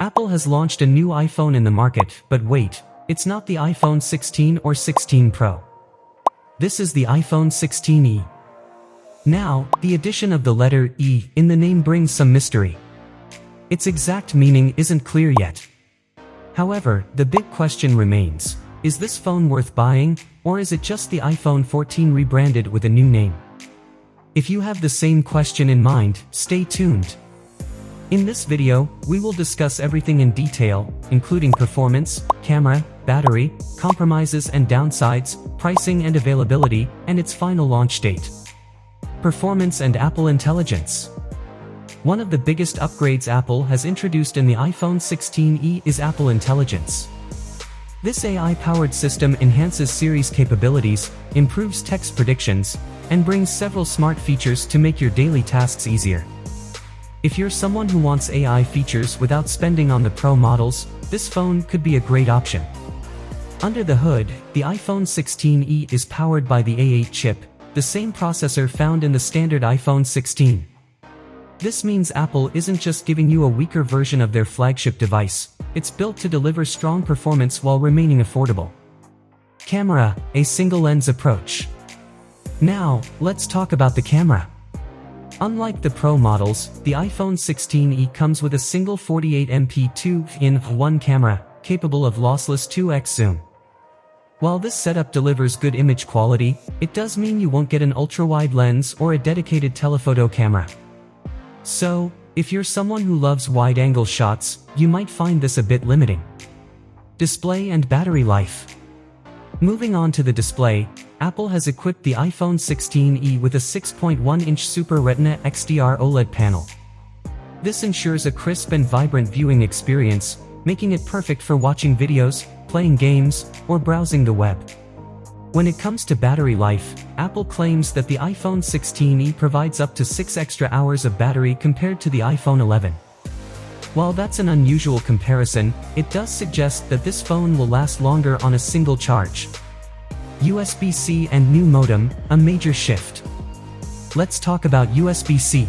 Apple has launched a new iPhone in the market, but wait, it's not the iPhone 16 or 16 Pro. This is the iPhone 16e. Now, the addition of the letter E in the name brings some mystery. Its exact meaning isn't clear yet. However, the big question remains, is this phone worth buying, or is it just the iPhone 14 rebranded with a new name? If you have the same question in mind, stay tuned. In this video, we will discuss everything in detail, including performance, camera, battery, compromises and downsides, pricing and availability, and its final launch date. Performance and Apple Intelligence. One of the biggest upgrades Apple has introduced in the iPhone 16e is Apple Intelligence. This AI-powered system enhances Siri's capabilities, improves text predictions, and brings several smart features to make your daily tasks easier. If you're someone who wants AI features without spending on the Pro models, this phone could be a great option. Under the hood, the iPhone 16e is powered by the A8 chip, the same processor found in the standard iPhone 16. This means Apple isn't just giving you a weaker version of their flagship device, it's built to deliver strong performance while remaining affordable. Camera, a single-lens approach. Now, let's talk about the camera. Unlike the Pro models, the iPhone 16e comes with a single 48MP 2-in-1 camera, capable of lossless 2x zoom. While this setup delivers good image quality, it does mean you won't get an ultra-wide lens or a dedicated telephoto camera. So, if you're someone who loves wide-angle shots, you might find this a bit limiting. Display and battery life. Moving on to the display, Apple has equipped the iPhone 16e with a 6.1-inch Super Retina XDR OLED panel. This ensures a crisp and vibrant viewing experience, making it perfect for watching videos, playing games, or browsing the web. When it comes to battery life, Apple claims that the iPhone 16e provides up to 6 extra hours of battery compared to the iPhone 11. While that's an unusual comparison, it does suggest that this phone will last longer on a single charge. USB-C and new modem, a major shift. Let's talk about USB-C.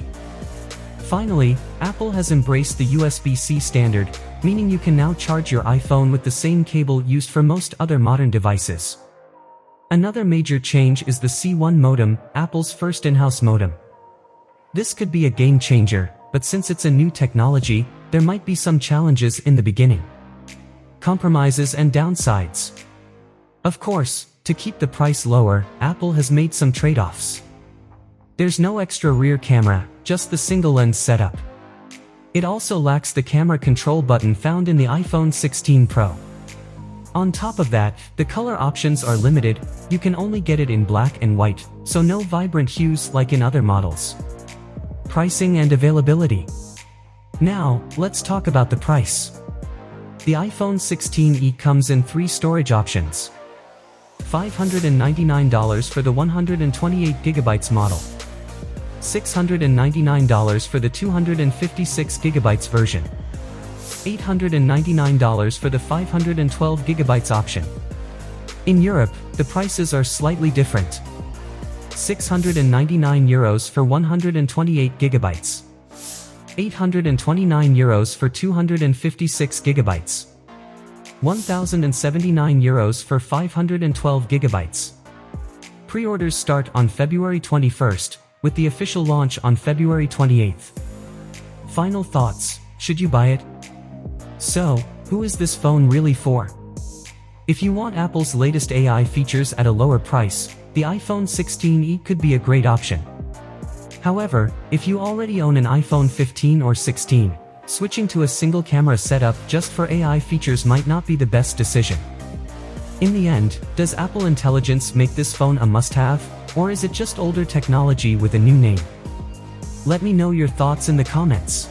Finally, Apple has embraced the USB-C standard, meaning you can now charge your iPhone with the same cable used for most other modern devices. Another major change is the C1 modem, Apple's first in-house modem. This could be a game changer, but since it's a new technology, there might be some challenges in the beginning. Compromises and downsides. Of course, to keep the price lower, Apple has made some trade-offs. There's no extra rear camera, just the single-lens setup. It also lacks the camera control button found in the iPhone 16 Pro. On top of that, the color options are limited, you can only get it in black and white, so no vibrant hues like in other models. Pricing and availability. Now, let's talk about the price. The iPhone 16e comes in 3 storage options. $599 for the 128GB model. $699 for the 256GB version. $899 for the 512GB option. In Europe, the prices are slightly different. €699 for 128GB. €829 for 256GB. €1,079 for 512GB. Pre-orders start on February 21st, with the official launch on February 28th. Final thoughts, should you buy it? So, who is this phone really for? If you want Apple's latest AI features at a lower price, the iPhone 16e could be a great option. However, if you already own an iPhone 15 or 16, switching to a single camera setup just for AI features might not be the best decision. In the end, does Apple Intelligence make this phone a must-have, or is it just older technology with a new name? Let me know your thoughts in the comments.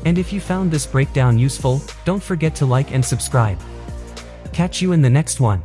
And if you found this breakdown useful, don't forget to like and subscribe. Catch you in the next one.